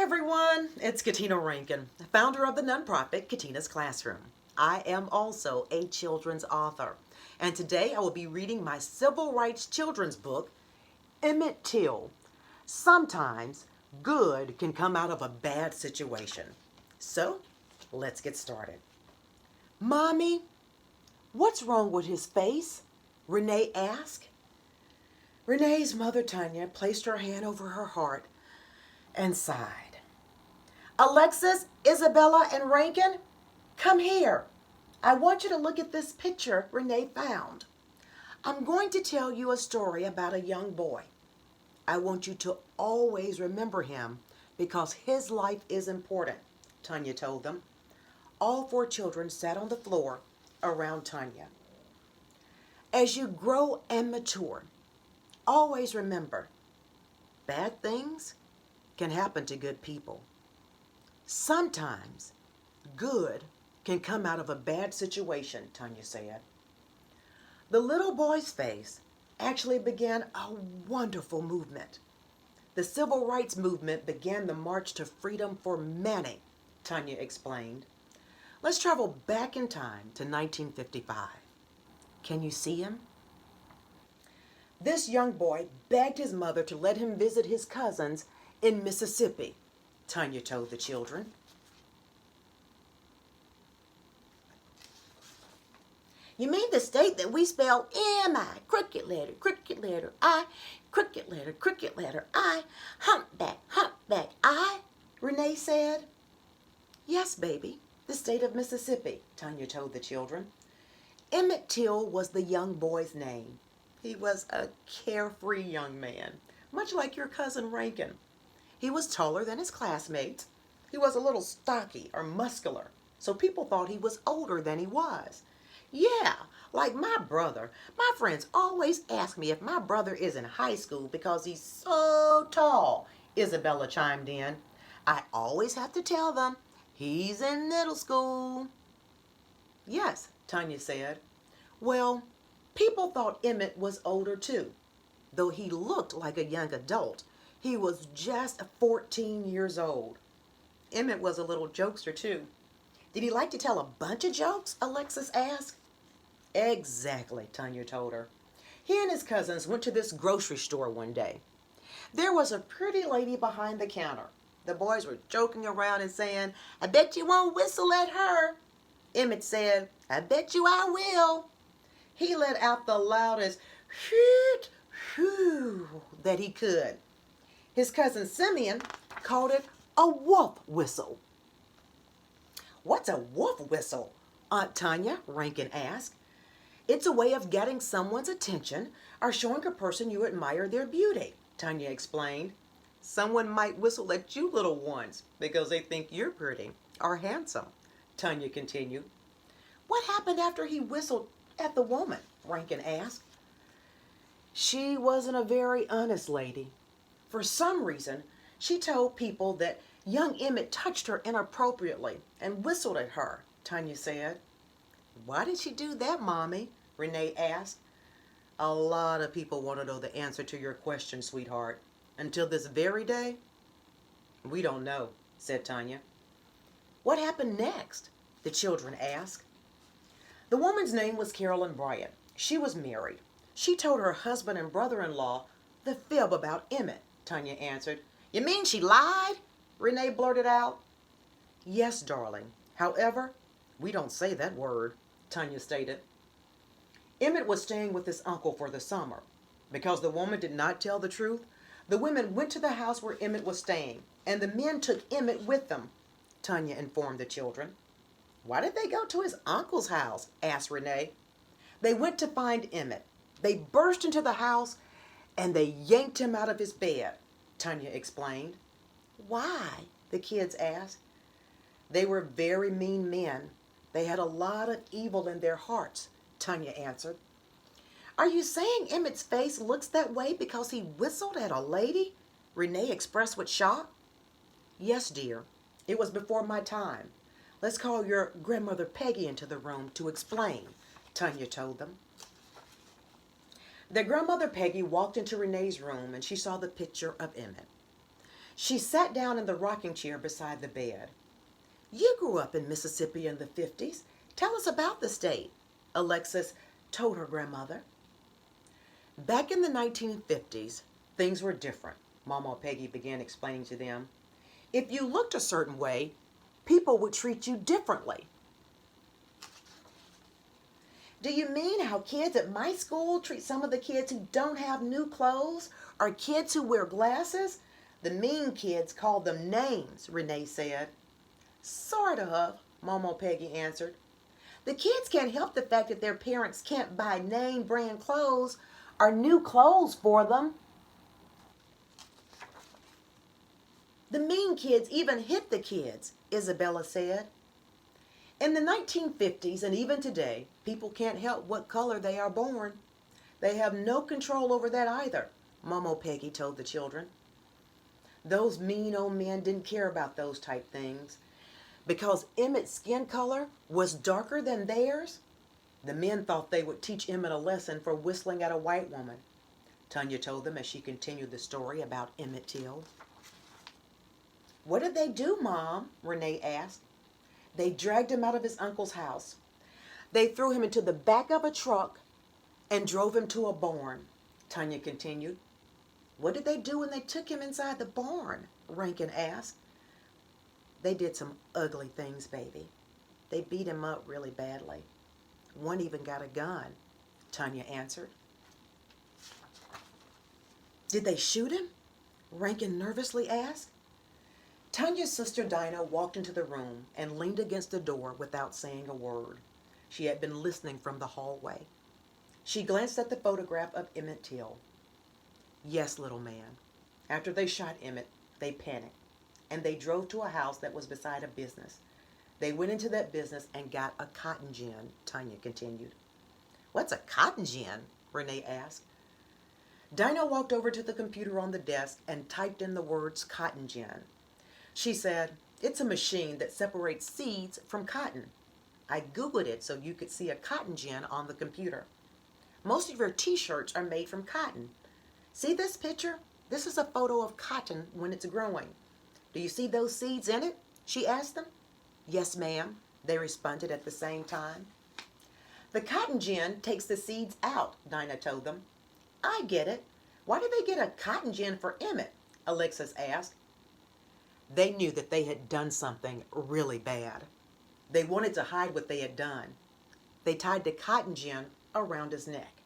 everyone, it's Katina Rankin, founder of the nonprofit Katina's Classroom. I am also a children's author, and today I will be reading my civil rights children's book, Emmett Till. Sometimes good can come out of a bad situation. So, let's get started. Mommy, what's wrong with his face? Renee asked. Renee's mother, Tanya, placed her hand over her heart and sighed. Alexis, Isabella, and Rankin, come here. I want you to look at this picture Renee found. I'm going to tell you a story about a young boy. I want you to always remember him because his life is important, Tanya told them. All four children sat on the floor around Tanya. As you grow and mature, always remember, bad things can happen to good people. Sometimes good can come out of a bad situation, Tanya said. The little boy's face actually began a wonderful movement. The civil rights movement began the march to freedom for many, Tanya explained. Let's travel back in time to 1955. Can you see him? This young boy begged his mother to let him visit his cousins in Mississippi, Tanya told the children. You mean the state that we spell M-I, crooked letter, I, crooked letter, I, humpback, I, Renee said. Yes, baby, the state of Mississippi, Tanya told the children. Emmett Till was the young boy's name. He was a carefree young man, much like your cousin Rankin. He was taller than his classmates. He was a little stocky or muscular, so people thought he was older than he was. Yeah, like my brother. My friends always ask me if my brother is in high school because he's so tall, Isabella chimed in. I always have to tell them, he's in middle school. Yes, Tanya said. Well, people thought Emmett was older too. Though he looked like a young adult, he was just 14 years old. Emmett was a little jokester too. Did he like to tell a bunch of jokes? Alexis asked. Exactly, Tanya told her. He and his cousins went to this grocery store one day. There was a pretty lady behind the counter. The boys were joking around and saying, I bet you won't whistle at her. Emmett said, I bet you I will. He let out the loudest hoot, hoo that he could. His cousin Simeon called it a wolf whistle. What's a wolf whistle? Aunt Tanya, Rankin asked. It's a way of getting someone's attention or showing a person you admire their beauty, Tanya explained. Someone might whistle at you little ones because they think you're pretty or handsome, Tanya continued. What happened after he whistled at the woman? Rankin asked. She wasn't a very honest lady. For some reason, she told people that young Emmett touched her inappropriately and whistled at her, Tanya said. Why did she do that, Mommy? Renee asked. A lot of people want to know the answer to your question, sweetheart. Until this very day, we don't know, said Tanya. What happened next? The children asked. The woman's name was Carolyn Bryant. She was married. She told her husband and brother-in-law the fib about Emmett, Tanya answered. You mean she lied? Renee blurted out. Yes, darling. However, we don't say that word, Tanya stated. Emmett was staying with his uncle for the summer. Because the woman did not tell the truth, the women went to the house where Emmett was staying, and the men took Emmett with them, Tanya informed the children. Why did they go to his uncle's house? Asked Renee. They went to find Emmett. They burst into the house and they yanked him out of his bed, Tanya explained. Why? The kids asked. They were very mean men. They had a lot of evil in their hearts, Tanya answered. Are you saying Emmett's face looks that way because he whistled at a lady? Renee expressed with shock. Yes, dear. It was before my time. Let's call your grandmother Peggy into the room to explain, Tanya told them. Their grandmother Peggy walked into Renee's room and she saw the picture of Emmett. She sat down in the rocking chair beside the bed. You grew up in Mississippi in the 50s. Tell us about the state, Alexis told her grandmother. Back in the 1950s, things were different, Mama Peggy began explaining to them. If you looked a certain way, people would treat you differently. Do you mean how kids at my school treat some of the kids who don't have new clothes or kids who wear glasses? The mean kids call them names, Renee said. Sort of, Momo Peggy answered. The kids can't help the fact that their parents can't buy name brand clothes or new clothes for them. The mean kids even hit the kids, Isabella said. In the 1950s and even today, people can't help what color they are born. They have no control over that either, Momo Peggy told the children. Those mean old men didn't care about those type things. Because Emmett's skin color was darker than theirs, the men thought they would teach Emmett a lesson for whistling at a white woman, Tanya told them as she continued the story about Emmett Till. What did they do, Mom? Renee asked. They dragged him out of his uncle's house. They threw him into the back of a truck and drove him to a barn, Tanya continued. What did they do when they took him inside the barn? Rankin asked. They did some ugly things, baby. They beat him up really badly. One even got a gun, Tanya answered. Did they shoot him? Rankin nervously asked. Tanya's sister Dinah walked into the room and leaned against the door without saying a word. She had been listening from the hallway. She glanced at the photograph of Emmett Till. Yes, little man. After they shot Emmett, they panicked, and they drove to a house that was beside a business. They went into that business and got a cotton gin, Tanya continued. What's a cotton gin? Renee asked. Dinah walked over to the computer on the desk and typed in the words cotton gin. She said, it's a machine that separates seeds from cotton. I Googled it so you could see a cotton gin on the computer. Most of your t-shirts are made from cotton. See this picture? This is a photo of cotton when it's growing. Do you see those seeds in it? She asked them. Yes, ma'am, they responded at the same time. The cotton gin takes the seeds out, Dinah told them. I get it. Why did they get a cotton gin for Emmett? Alexis asked. They knew that they had done something really bad. They wanted to hide what they had done. They tied the cotton gin around his neck.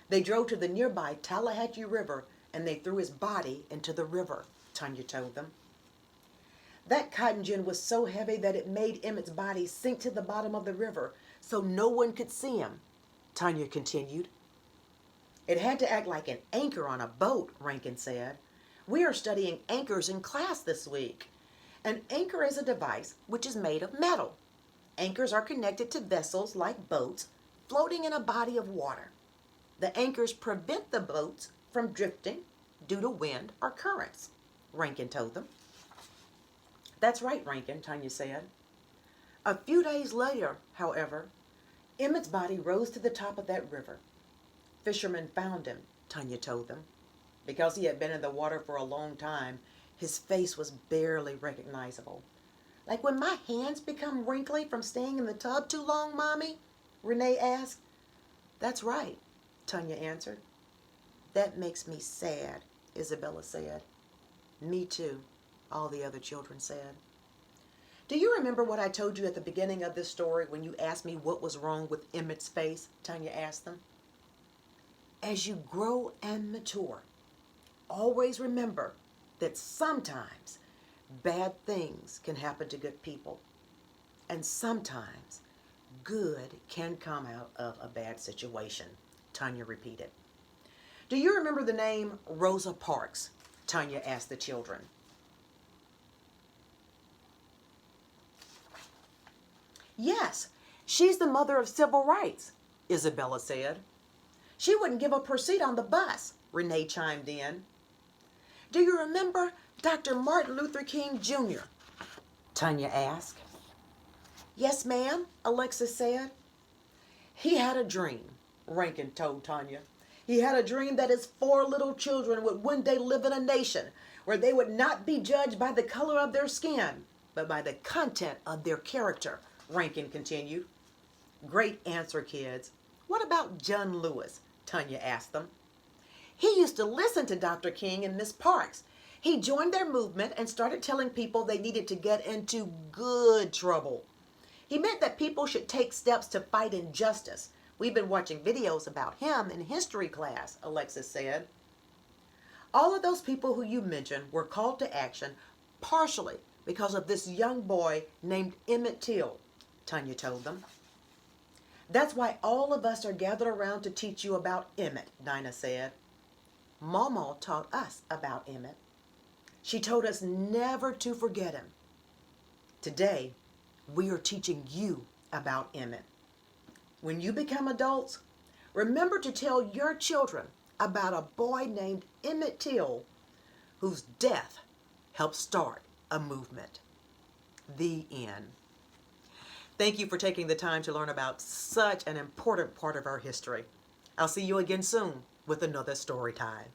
They drove to the nearby Tallahatchie River and they threw his body into the river, Tanya told them. That cotton gin was so heavy that it made Emmett's body sink to the bottom of the river so no one could see him, Tanya continued. It had to act like an anchor on a boat, Rankin said. We are studying anchors in class this week. An anchor is a device which is made of metal. Anchors are connected to vessels like boats floating in a body of water. The anchors prevent the boats from drifting due to wind or currents, Rankin told them. That's right, Rankin, Tanya said. A few days later, however, Emmett's body rose to the top of that river. Fishermen found him, Tanya told them. Because he had been in the water for a long time, his face was barely recognizable. Like when my hands become wrinkly from staying in the tub too long, Mommy? Renee asked. That's right, Tanya answered. That makes me sad, Isabella said. Me too, all the other children said. Do you remember what I told you at the beginning of this story when you asked me what was wrong with Emmett's face? Tanya asked them. As you grow and mature, always remember that sometimes bad things can happen to good people. And sometimes good can come out of a bad situation, Tanya repeated. Do you remember the name Rosa Parks? Tanya asked the children. Yes, she's the mother of civil rights, Isabella said. She wouldn't give up her seat on the bus, Renee chimed in. Do you remember Dr. Martin Luther King Jr.? Tanya asked. Yes, ma'am, Alexis said. He had a dream, Rankin told Tanya. He had a dream that his 4 little children would one day live in a nation where they would not be judged by the color of their skin, but by the content of their character, Rankin continued. Great answer, kids. What about John Lewis? Tanya asked them. He used to listen to Dr. King and Miss Parks. He joined their movement and started telling people they needed to get into good trouble. He meant that people should take steps to fight injustice. We've been watching videos about him in history class, Alexis said. All of those people who you mentioned were called to action partially because of this young boy named Emmett Till, Tanya told them. That's why all of us are gathered around to teach you about Emmett, Dinah said. Mama taught us about Emmett. She told us never to forget him. Today, we are teaching you about Emmett. When you become adults, remember to tell your children about a boy named Emmett Till, whose death helped start a movement. The end. Thank you for taking the time to learn about such an important part of our history. I'll see you again soon with another story time.